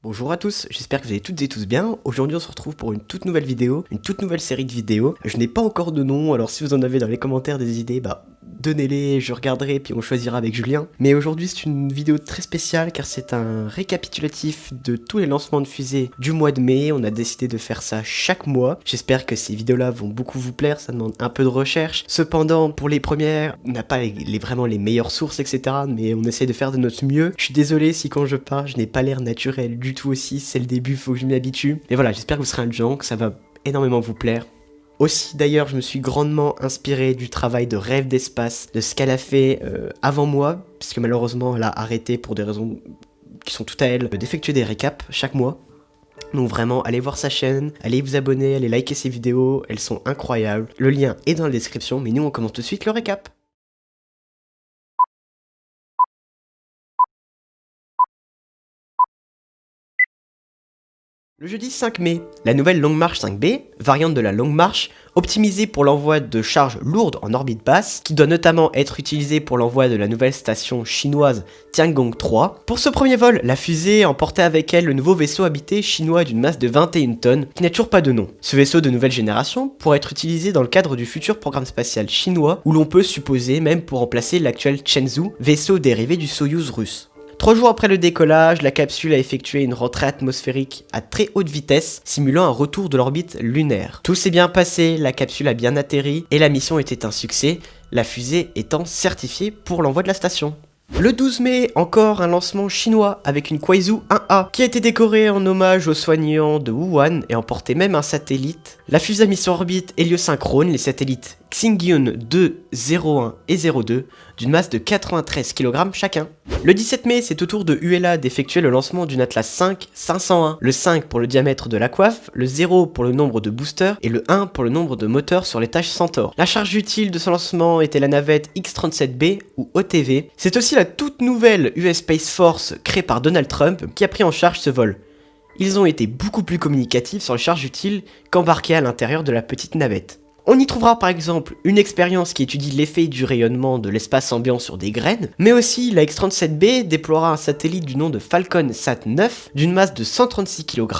Bonjour à tous, j'espère que vous allez toutes et tous bien. Aujourd'hui on se retrouve pour une toute nouvelle vidéo, une toute nouvelle série de vidéos. Je n'ai pas encore de nom, alors si vous en avez dans les commentaires des idées, donnez-les, je regarderai puis on choisira avec Julien. Mais aujourd'hui c'est une vidéo très spéciale car c'est un récapitulatif de tous les lancements de fusées du mois de mai. On a décidé de faire ça chaque mois. J'espère que ces vidéos-là vont beaucoup vous plaire, ça demande un peu de recherche. Cependant, pour les premières, on n'a pas vraiment les meilleures sources, etc. Mais on essaie de faire de notre mieux. Je suis désolé si quand je parle, je n'ai pas l'air naturel du tout aussi, c'est le début, faut que je m'y habitue. Mais voilà, j'espère que vous serez indulgents, que ça va énormément vous plaire. Aussi d'ailleurs, je me suis grandement inspiré du travail de Rêve d'Espace, de ce qu'elle a fait avant moi, puisque malheureusement elle a arrêté pour des raisons qui sont toutes à elle, d'effectuer des récaps chaque mois. Donc vraiment, allez voir sa chaîne, allez vous abonner, allez liker ses vidéos, elles sont incroyables. Le lien est dans la description, mais nous on commence tout de suite le récap. Le jeudi 5 mai, la nouvelle Long March 5B, variante de la Long March, optimisée pour l'envoi de charges lourdes en orbite basse, qui doit notamment être utilisée pour l'envoi de la nouvelle station chinoise Tiangong 3. Pour ce premier vol, la fusée emportait avec elle le nouveau vaisseau habité chinois d'une masse de 21 tonnes, qui n'a toujours pas de nom. Ce vaisseau de nouvelle génération pourrait être utilisé dans le cadre du futur programme spatial chinois, où l'on peut supposer même pour remplacer l'actuel Chenzhou, vaisseau dérivé du Soyouz russe. 3 jours après le décollage, la capsule a effectué une rentrée atmosphérique à très haute vitesse, simulant un retour de l'orbite lunaire. Tout s'est bien passé, la capsule a bien atterri et la mission était un succès, la fusée étant certifiée pour l'envoi de la station. Le 12 mai, encore un lancement chinois avec une Kuaizhou 1A qui a été décorée en hommage aux soignants de Wuhan et emportait même un satellite. La fusée a mis sur orbite héliosynchrone les satellites Xingyun 2, 01 et 02 d'une masse de 93 kg chacun. Le 17 mai, c'est au tour de ULA d'effectuer le lancement d'une Atlas 5 501, le 5 pour le diamètre de la coiffe, le 0 pour le nombre de boosters et le 1 pour le nombre de moteurs sur l'étage Centaure. La charge utile de ce lancement était la navette X-37B ou OTV. C'est aussi la toute nouvelle US Space Force créée par Donald Trump qui a pris en charge ce vol. Ils ont été beaucoup plus communicatifs sur les charges utiles qu'embarquées à l'intérieur de la petite navette. On y trouvera par exemple une expérience qui étudie l'effet du rayonnement de l'espace ambiant sur des graines, mais aussi la X-37B déploiera un satellite du nom de Falcon Sat 9 d'une masse de 136 kg.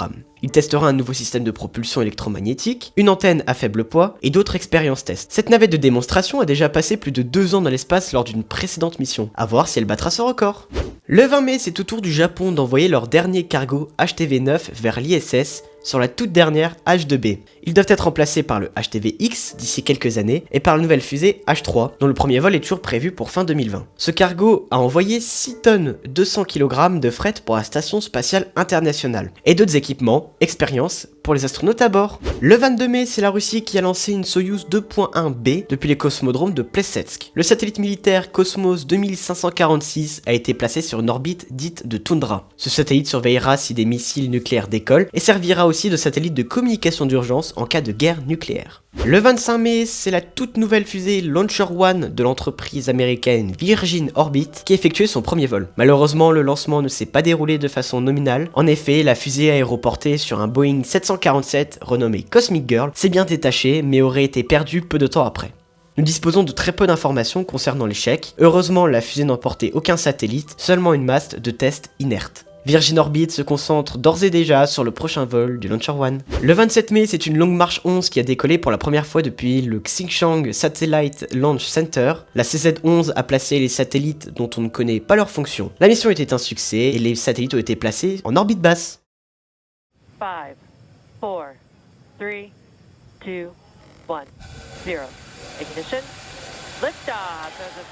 Il testera un nouveau système de propulsion électromagnétique, une antenne à faible poids et d'autres expériences tests. Cette navette de démonstration a déjà passé plus de 2 ans dans l'espace lors d'une précédente mission. À voir si elle battra ce record. Le 20 mai, c'est au tour du Japon d'envoyer leur dernier cargo HTV-9 vers l'ISS sur la toute dernière H2B. Ils doivent être remplacés par le HTV-X d'ici quelques années et par la nouvelle fusée H3 dont le premier vol est toujours prévu pour fin 2020. Ce cargo a envoyé 6 tonnes 200 kg de fret pour la station spatiale internationale et d'autres équipements, expériences pour les astronautes à bord. Le 22 mai, c'est la Russie qui a lancé une Soyouz 2.1B depuis les cosmodromes de Plesetsk. Le satellite militaire Cosmos 2546 a été placé sur une orbite dite de toundra. Ce satellite surveillera si des missiles nucléaires décollent et servira aussi de satellite de communication d'urgence en cas de guerre nucléaire. Le 25 mai, c'est la toute nouvelle fusée Launcher One de l'entreprise américaine Virgin Orbit qui a effectué son premier vol. Malheureusement, le lancement ne s'est pas déroulé de façon nominale. En effet, la fusée aéroportée sur un Boeing 747 renommé Cosmic Girl s'est bien détachée mais aurait été perdue peu de temps après. Nous disposons de très peu d'informations concernant l'échec. Heureusement, la fusée n'emportait aucun satellite, seulement une masse de test inerte. Virgin Orbit se concentre d'ores et déjà sur le prochain vol du Launcher One. Le 27 mai, c'est une Long March 11 qui a décollé pour la première fois depuis le Xichang Satellite Launch Center. La CZ-11 a placé les satellites dont on ne connaît pas leur fonction. La mission était un succès et les satellites ont été placés en orbite basse. 5, 4, 3, 2, 1, 0. Ignition.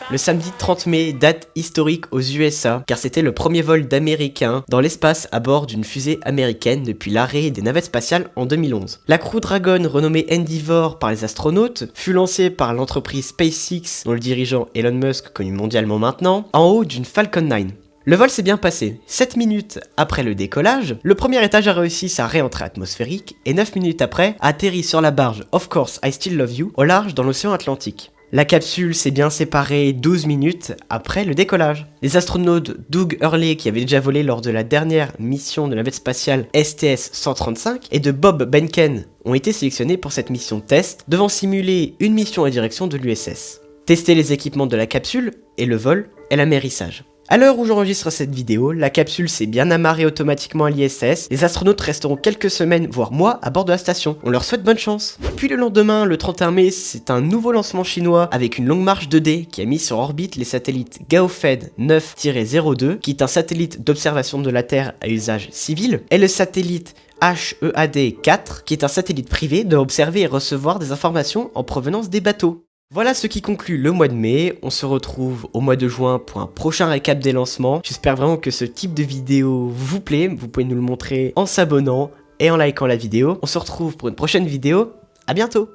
Le samedi 30 mai, date historique aux USA, car c'était le premier vol d'Américains dans l'espace à bord d'une fusée américaine depuis l'arrêt des navettes spatiales en 2011. La Crew Dragon, renommée Endeavour par les astronautes, fut lancée par l'entreprise SpaceX, dont le dirigeant Elon Musk, connu mondialement maintenant, en haut d'une Falcon 9. Le vol s'est bien passé. 7 minutes après le décollage, le premier étage a réussi sa réentrée atmosphérique et 9 minutes après a atterri sur la barge Of Course I Still Love You au large dans l'océan Atlantique. La capsule s'est bien séparée 12 minutes après le décollage. Les astronautes Doug Hurley, qui avait déjà volé lors de la dernière mission de navette spatiale STS-135, et de Bob Behnken ont été sélectionnés pour cette mission test, devant simuler une mission en direction de l'USS. Tester les équipements de la capsule et le vol et l'amérissage. À l'heure où j'enregistre cette vidéo, la capsule s'est bien amarrée automatiquement à l'ISS, les astronautes resteront quelques semaines, voire mois, à bord de la station. On leur souhaite bonne chance. Puis le lendemain, le 31 mai, c'est un nouveau lancement chinois avec une longue marche 2D qui a mis sur orbite les satellites Gaofen 9-02, qui est un satellite d'observation de la Terre à usage civil, et le satellite HEAD-4, qui est un satellite privé de observer et recevoir des informations en provenance des bateaux. Voilà ce qui conclut le mois de mai, on se retrouve au mois de juin pour un prochain récap des lancements. J'espère vraiment que ce type de vidéo vous plaît, vous pouvez nous le montrer en s'abonnant et en likant la vidéo. On se retrouve pour une prochaine vidéo, à bientôt!